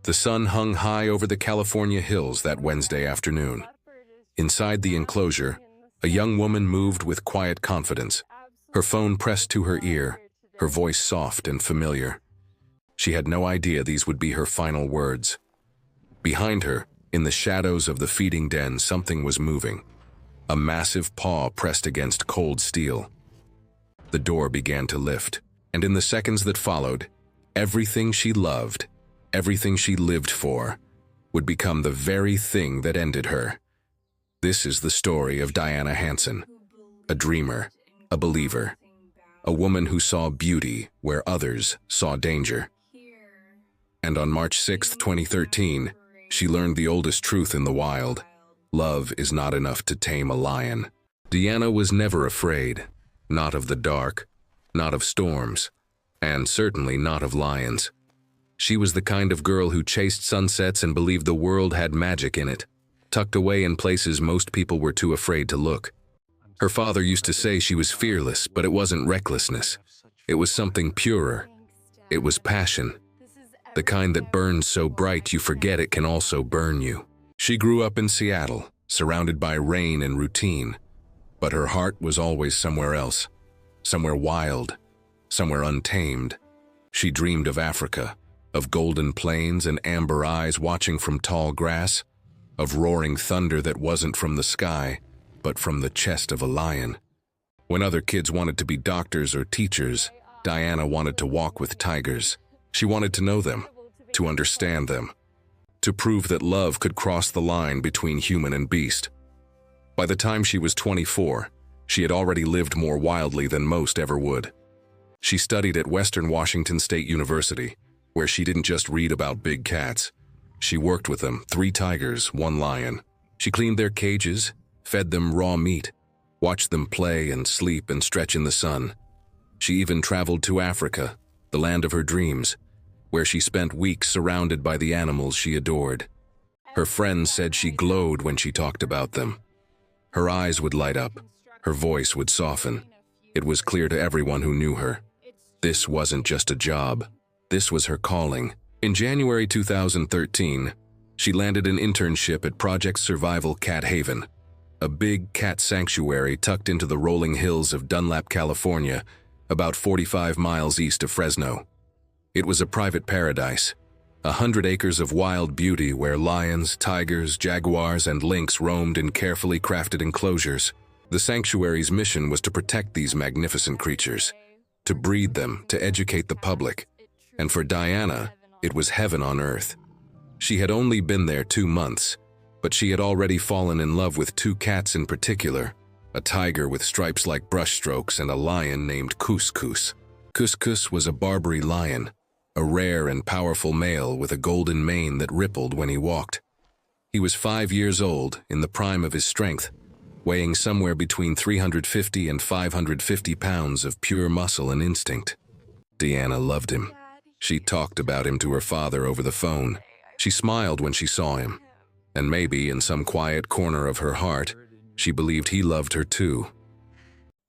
The sun hung high over the California hills that Wednesday afternoon. Inside the enclosure, a young woman moved with quiet confidence, her phone pressed to her ear, her voice soft and familiar. She had no idea these would be her final words. Behind her, in the shadows of the feeding den, something was moving. A massive paw pressed against cold steel. The door began to lift, and in the seconds that followed, everything she loved, everything she lived for, would become the very thing that ended her. This is the story of Dianna Hanson, a dreamer, a believer, a woman who saw beauty where others saw danger. And on March 6, 2013, she learned the oldest truth in the wild: love is not enough to tame a lion. Dianna was never afraid, not of the dark, not of storms, and certainly not of lions. She was the kind of girl who chased sunsets and believed the world had magic in it, tucked away in places most people were too afraid to look. Her father used to say she was fearless, but it wasn't recklessness. It was something purer. It was passion. The kind that burns so bright you forget it can also burn you. She grew up in Seattle, surrounded by rain and routine, but her heart was always somewhere else, somewhere wild, somewhere untamed. She dreamed of Africa, of golden plains and amber eyes watching from tall grass, of roaring thunder that wasn't from the sky, but from the chest of a lion. When other kids wanted to be doctors or teachers, Dianna wanted to walk with tigers. She wanted to know them, to understand them, to prove that love could cross the line between human and beast. By the time she was 24, she had already lived more wildly than most ever would. She studied at Western Washington State University, where she didn't just read about big cats. She worked with them, 3 tigers, 1 lion. She cleaned their cages, fed them raw meat, watched them play and sleep and stretch in the sun. She even traveled to Africa, the land of her dreams, where she spent weeks surrounded by the animals she adored. Her friends said she glowed when she talked about them. Her eyes would light up, her voice would soften. It was clear to everyone who knew her. This wasn't just a job. This was her calling. In January 2013, she landed an internship at Project Survival Cat Haven, a big cat sanctuary tucked into the rolling hills of Dunlap, California, about 45 miles east of Fresno. It was a private paradise, 100 acres of wild beauty where lions, tigers, jaguars, and lynx roamed in carefully crafted enclosures. The sanctuary's mission was to protect these magnificent creatures, to breed them, to educate the public. And for Dianna, it was heaven on earth. She had only been there 2 months, but she had already fallen in love with 2 cats in particular, a tiger with stripes like brushstrokes and a lion named Couscous. Couscous was a Barbary lion, a rare and powerful male with a golden mane that rippled when he walked. He was 5 years old, in the prime of his strength, weighing somewhere between 350 and 550 pounds of pure muscle and instinct. Dianna loved him. She talked about him to her father over the phone. She smiled when she saw him, and maybe in some quiet corner of her heart, she believed he loved her too.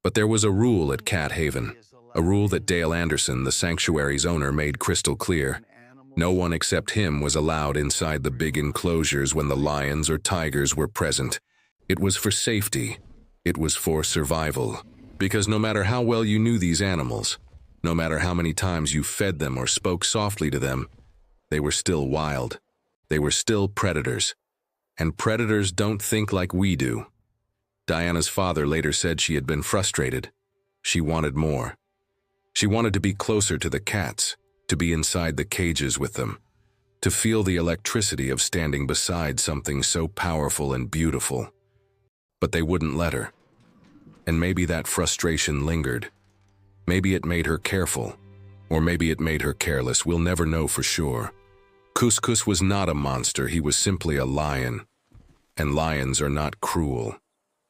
But there was a rule at Cat Haven, a rule that Dale Anderson, the sanctuary's owner, made crystal clear. No one except him was allowed inside the big enclosures when the lions or tigers were present. It was for safety. It was for survival. Because no matter how well you knew these animals, no matter how many times you fed them or spoke softly to them, they were still wild. They were still predators. And predators don't think like we do. Dianna's father later said she had been frustrated. She wanted more. She wanted to be closer to the cats, to be inside the cages with them, to feel the electricity of standing beside something so powerful and beautiful. But they wouldn't let her. And maybe that frustration lingered. Maybe it made her careful, or maybe it made her careless. We'll never know for sure. Couscous was not a monster, he was simply a lion. And lions are not cruel.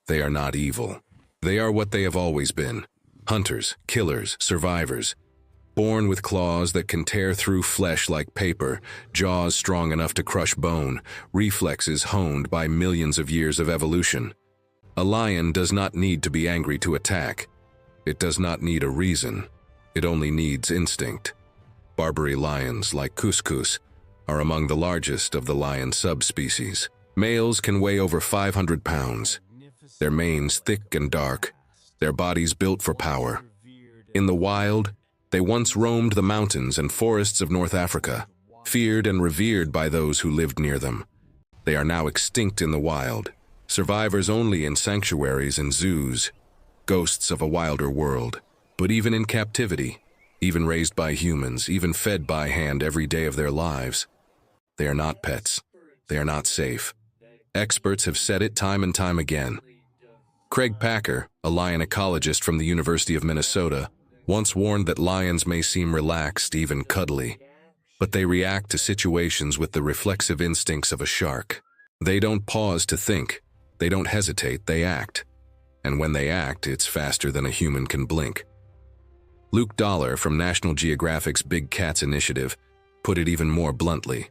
They are not evil. They are what they have always been. Hunters, killers, survivors. Born with claws that can tear through flesh like paper, jaws strong enough to crush bone, reflexes honed by millions of years of evolution. A lion does not need to be angry to attack. It does not need a reason. It only needs instinct. Barbary lions, like Couscous, are among the largest of the lion subspecies. Males can weigh over 500 pounds. Their manes thick and dark, their bodies built for power. In the wild, they once roamed the mountains and forests of North Africa, feared and revered by those who lived near them. They are now extinct in the wild, survivors only in sanctuaries and zoos, ghosts of a wilder world. But even in captivity, even raised by humans, even fed by hand every day of their lives, they are not pets. They are not safe. Experts have said it time and time again. Craig Packer, a lion ecologist from the University of Minnesota, once warned that lions may seem relaxed, even cuddly, but they react to situations with the reflexive instincts of a shark. They don't pause to think. They don't hesitate, they act. And when they act, it's faster than a human can blink. Luke Dollar from National Geographic's Big Cats Initiative put it even more bluntly.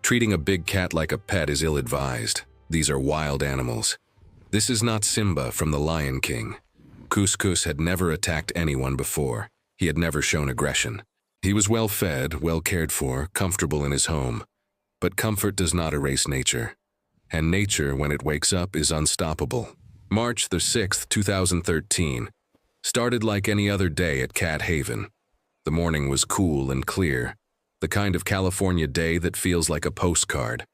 Treating a big cat like a pet is ill-advised. These are wild animals. This is not Simba from The Lion King. Couscous had never attacked anyone before. He had never shown aggression. He was well-fed, well-cared for, comfortable in his home. But comfort does not erase nature. And nature, when it wakes up, is unstoppable. March the 6th, 2013, started like any other day at Cat Haven. The morning was cool and clear, the kind of California day that feels like a postcard.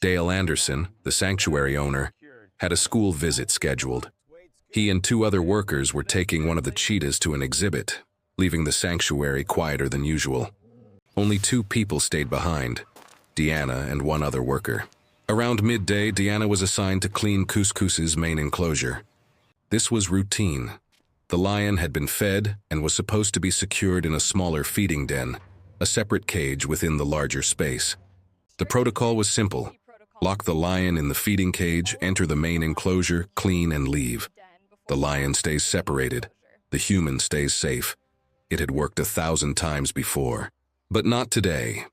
Dale Anderson, the sanctuary owner, had a school visit scheduled. He and 2 other workers were taking one of the cheetahs to an exhibit, leaving the sanctuary quieter than usual. Only 2 people stayed behind, Dianna and 1 other worker. Around midday, Dianna was assigned to clean Couscous's main enclosure. This was routine. The lion had been fed and was supposed to be secured in a smaller feeding den, a separate cage within the larger space. The protocol was simple. Lock the lion in the feeding cage, enter the main enclosure, clean, and leave. The lion stays separated. The human stays safe. It had worked 1,000 times before. But not today.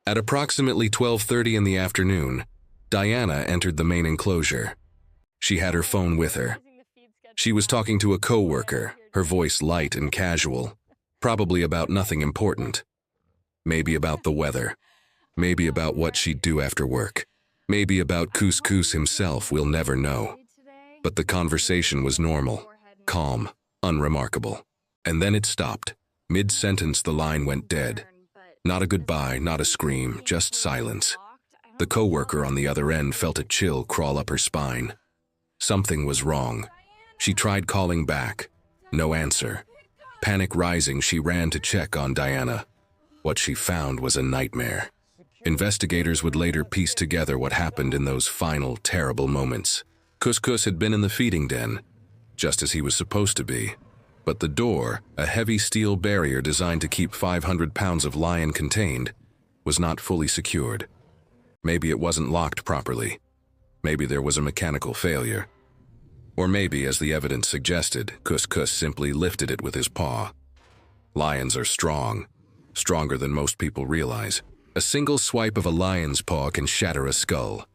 At approximately 12:30 in the afternoon, Dianna entered the main enclosure. She had her phone with her. She was talking to a coworker, her voice light and casual, probably about nothing important. Maybe about the weather. Maybe about what she'd do after work. Maybe about Couscous himself, we'll never know. But the conversation was normal, calm, unremarkable. And then it stopped. Mid-sentence, the line went dead. Not a goodbye, not a scream, just silence. The coworker on the other end felt a chill crawl up her spine. Something was wrong. She tried calling back. No answer. Panic rising, she ran to check on Dianna. What she found was a nightmare. Investigators would later piece together what happened in those final, terrible moments. Couscous had been in the feeding den, just as he was supposed to be. But the door, a heavy steel barrier designed to keep 500 pounds of lion contained, was not fully secured. Maybe it wasn't locked properly. Maybe there was a mechanical failure. Or maybe, as the evidence suggested, Couscous simply lifted it with his paw. Lions are strong, stronger than most people realize. A single swipe of a lion's paw can shatter a skull.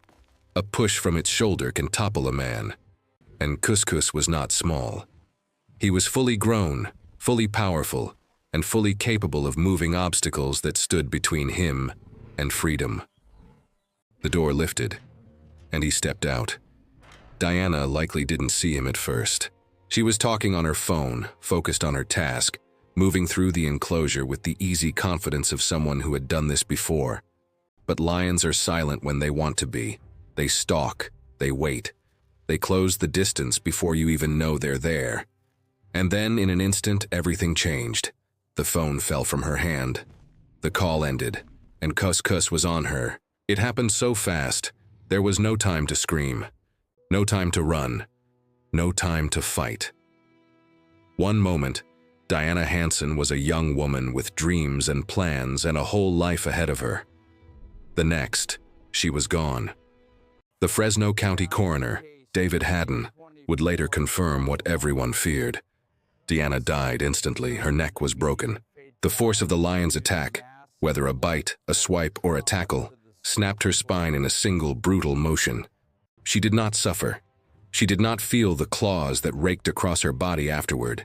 A push from its shoulder can topple a man. And Couscous was not small. He was fully grown, fully powerful, and fully capable of moving obstacles that stood between him and freedom. The door lifted, and he stepped out. Dianna likely didn't see him at first. She was talking on her phone, focused on her task, moving through the enclosure with the easy confidence of someone who had done this before. But lions are silent when they want to be. They stalk, they wait. They close the distance before you even know they're there. And then, in an instant, everything changed. The phone fell from her hand. The call ended, and Couscous was on her. It happened so fast, there was no time to scream. No time to run. No time to fight. One moment, Dianna Hanson was a young woman with dreams and plans and a whole life ahead of her. The next, she was gone. The Fresno County coroner, David Haddon, would later confirm what everyone feared. Dianna died instantly, her neck was broken. The force of the lion's attack, whether a bite, a swipe, or a tackle, snapped her spine in a single brutal motion. She did not suffer. She did not feel the claws that raked across her body afterward.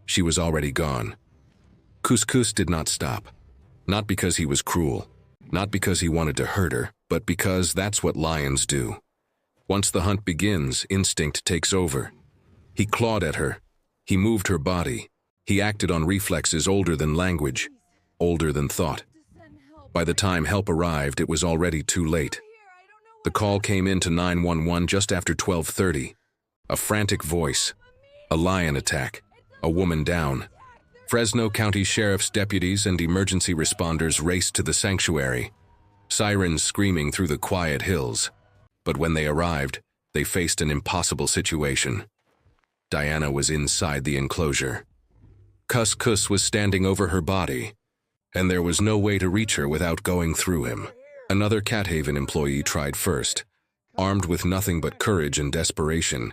She was already gone. Couscous did not stop. Not because he was cruel, Not because he wanted to hurt her, but because that's what lions do. Once the hunt begins, instinct takes over. He clawed at her. He moved her body. He acted on reflexes older than language, older than thought. By the time help arrived, it was already too late. The call came in to 911 just after 12:30. A frantic voice. A lion attack. A woman down. Fresno County Sheriff's deputies and emergency responders raced to the sanctuary, sirens screaming through the quiet hills. But when they arrived, they faced an impossible situation. Dianna was inside the enclosure. Kus was standing over her body, and there was no way to reach her without going through him. Another Cat Haven employee tried first. Armed with nothing but courage and desperation,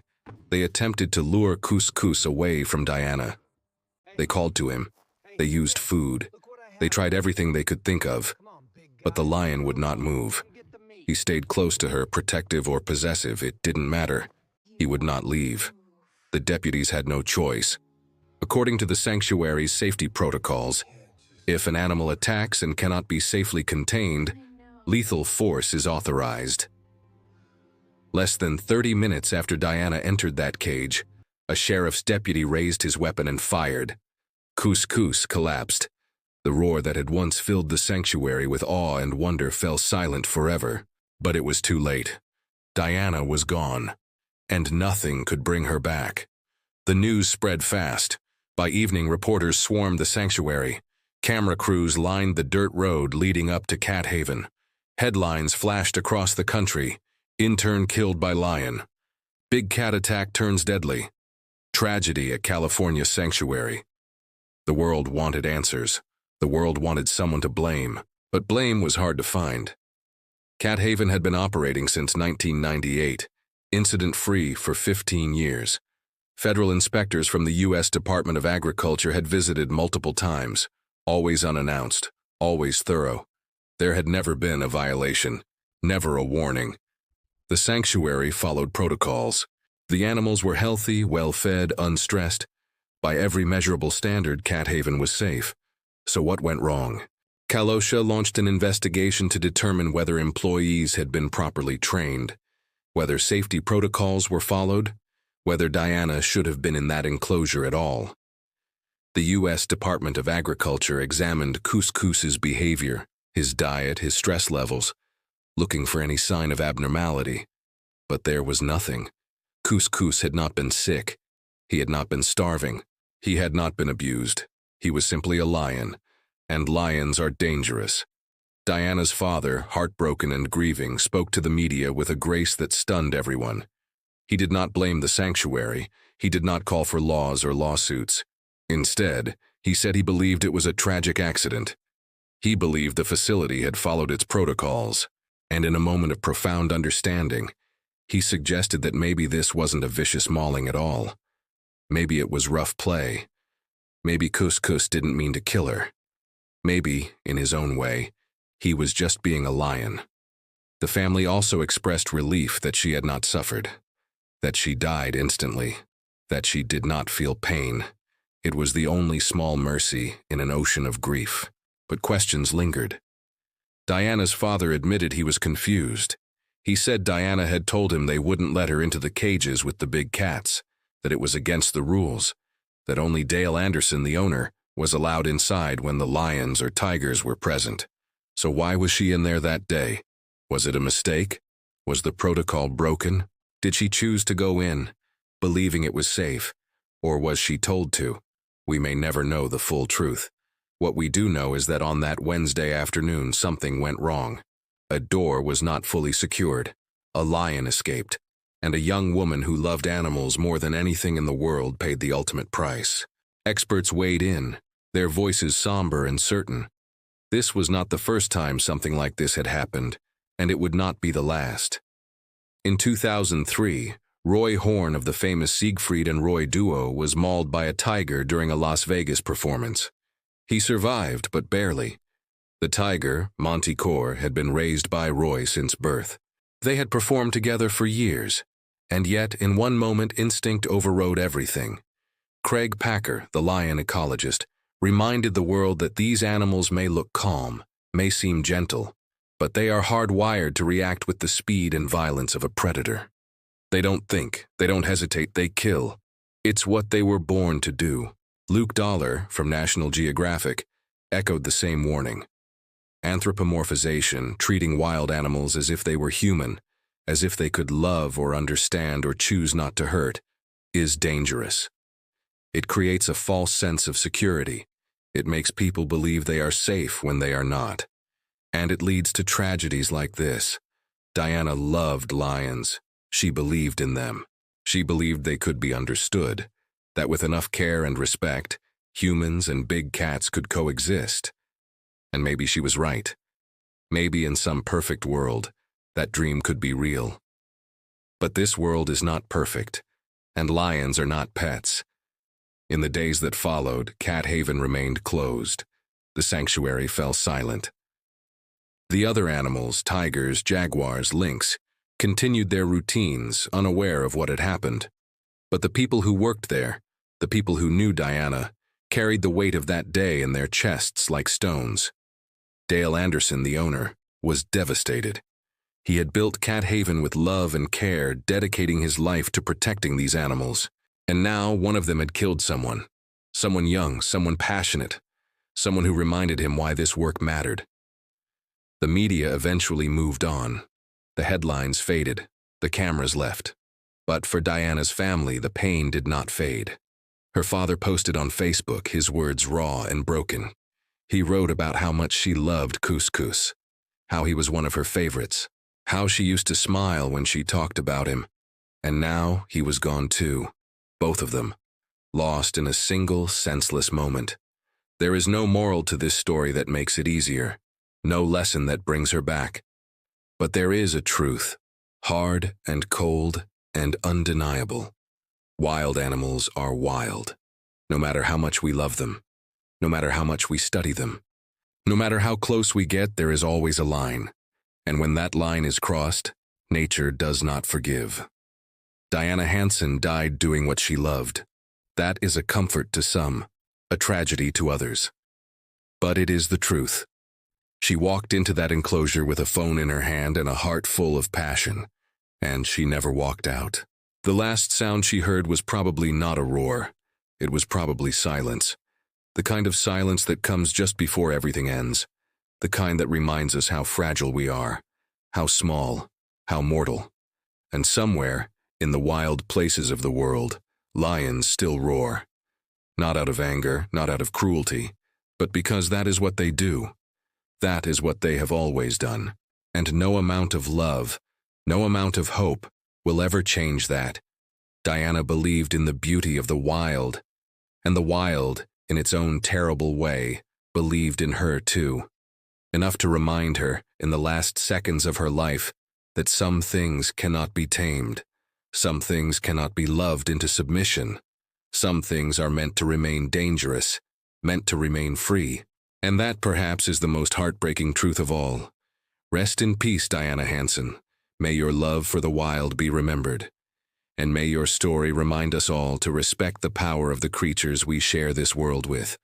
they attempted to lure Kus away from Dianna. They called to him. They used food. They tried everything they could think of, but the lion would not move. He stayed close to her, protective or possessive, it didn't matter. He would not leave. The deputies had no choice. According to the sanctuary's safety protocols, if an animal attacks and cannot be safely contained, lethal force is authorized. Less than 30 minutes after Dianna entered that cage, a sheriff's deputy raised his weapon and fired. Kus collapsed. The roar that had once filled the sanctuary with awe and wonder fell silent forever. But it was too late. Dianna was gone, and nothing could bring her back. The news spread fast. By evening, reporters swarmed the sanctuary. Camera crews lined the dirt road leading up to Cat Haven. Headlines flashed across the country. Intern killed by lion. Big cat attack turns deadly. Tragedy at California sanctuary. The world wanted answers. The world wanted someone to blame, but blame was hard to find. Cat Haven had been operating since 1998, incident-free for 15 years. Federal inspectors from the U.S. Department of Agriculture had visited multiple times, always unannounced, always thorough. There had never been a violation, never a warning. The sanctuary followed protocols. The animals were healthy, well-fed, unstressed. By every measurable standard, Cat Haven was safe. So what went wrong? Kalosha launched an investigation to determine whether employees had been properly trained, whether safety protocols were followed, whether Dianna should have been in that enclosure at all. The U.S. Department of Agriculture examined Kus's behavior, his diet, his stress levels, looking for any sign of abnormality. But there was nothing. Kus had not been sick. He had not been starving. He had not been abused. He was simply a lion. And lions are dangerous. Dianna's father, heartbroken and grieving, spoke to the media with a grace that stunned everyone. He did not blame the sanctuary. He did not call for laws or lawsuits. Instead, he said he believed it was a tragic accident. He believed the facility had followed its protocols. And in a moment of profound understanding, he suggested that maybe this wasn't a vicious mauling at all. Maybe it was rough play. Maybe Kus didn't mean to kill her. Maybe, in his own way, he was just being a lion. The family also expressed relief that she had not suffered, that she died instantly, that she did not feel pain. It was the only small mercy in an ocean of grief. But questions lingered. Dianna's father admitted he was confused. He said Dianna had told him they wouldn't let her into the cages with the big cats, that it was against the rules, that only Dale Anderson, the owner, was allowed inside when the lions or tigers were present. So why was she in there that day? Was it a mistake? Was the protocol broken? Did she choose to go in, believing it was safe? Or was she told to? We may never know the full truth. What we do know is that on that Wednesday afternoon something went wrong. A door was not fully secured. A lion escaped. And a young woman who loved animals more than anything in the world paid the ultimate price. Experts weighed in, their voices somber and certain. This was not the first time something like this had happened, and it would not be the last. In 2003, Roy Horn of the famous Siegfried and Roy duo was mauled by a tiger during a Las Vegas performance. He survived, but barely. The tiger, Monty Core, had been raised by Roy since birth. They had performed together for years, and yet in one moment instinct overrode everything. Craig Packer, the lion ecologist, reminded the world that these animals may look calm, may seem gentle, but they are hardwired to react with the speed and violence of a predator. They don't think, they don't hesitate, they kill. It's what they were born to do. Luke Dollar, from National Geographic, echoed the same warning. Anthropomorphization, treating wild animals as if they were human, as if they could love or understand or choose not to hurt, is dangerous. It creates a false sense of security. It makes people believe they are safe when they are not. And it leads to tragedies like this. Dianna loved lions. She believed in them. She believed they could be understood, that with enough care and respect, humans and big cats could coexist. And maybe she was right. Maybe in some perfect world, that dream could be real. But this world is not perfect, and lions are not pets. In the days that followed, Cat Haven remained closed. The sanctuary fell silent. The other animals, tigers, jaguars, lynx, continued their routines, unaware of what had happened. But the people who worked there, the people who knew Dianna, carried the weight of that day in their chests like stones. Dale Anderson, the owner, was devastated. He had built Cat Haven with love and care, dedicating his life to protecting these animals. And now one of them had killed someone. Someone young, someone passionate, someone who reminded him why this work mattered. The media eventually moved on. The headlines faded. The cameras left. But for Dianna's family, the pain did not fade. Her father posted on Facebook, his words raw and broken. He wrote about how much she loved couscous, how he was one of her favorites, how she used to smile when she talked about him. And now he was gone too. Both of them, lost in a single, senseless moment. There is no moral to this story that makes it easier, no lesson that brings her back. But there is a truth, hard and cold and undeniable. Wild animals are wild, no matter how much we love them, no matter how much we study them. No matter how close we get, there is always a line. And when that line is crossed, nature does not forgive. Dianna Hanson died doing what she loved. That is a comfort to some, a tragedy to others. But it is the truth. She walked into that enclosure with a phone in her hand and a heart full of passion, and she never walked out. The last sound she heard was probably not a roar. It was probably silence. The kind of silence that comes just before everything ends. The kind that reminds us how fragile we are, how small, how mortal. And somewhere, in the wild places of the world, lions still roar. Not out of anger, not out of cruelty, but because that is what they do. That is what they have always done. And no amount of love, no amount of hope will ever change that. Dianna believed in the beauty of the wild, and the wild, in its own terrible way, believed in her too. Enough to remind her, in the last seconds of her life, that some things cannot be tamed. Some things cannot be loved into submission. Some things are meant to remain dangerous, meant to remain free. And that perhaps is the most heartbreaking truth of all. Rest in peace, Dianna Hanson. May your love for the wild be remembered. And may your story remind us all to respect the power of the creatures we share this world with.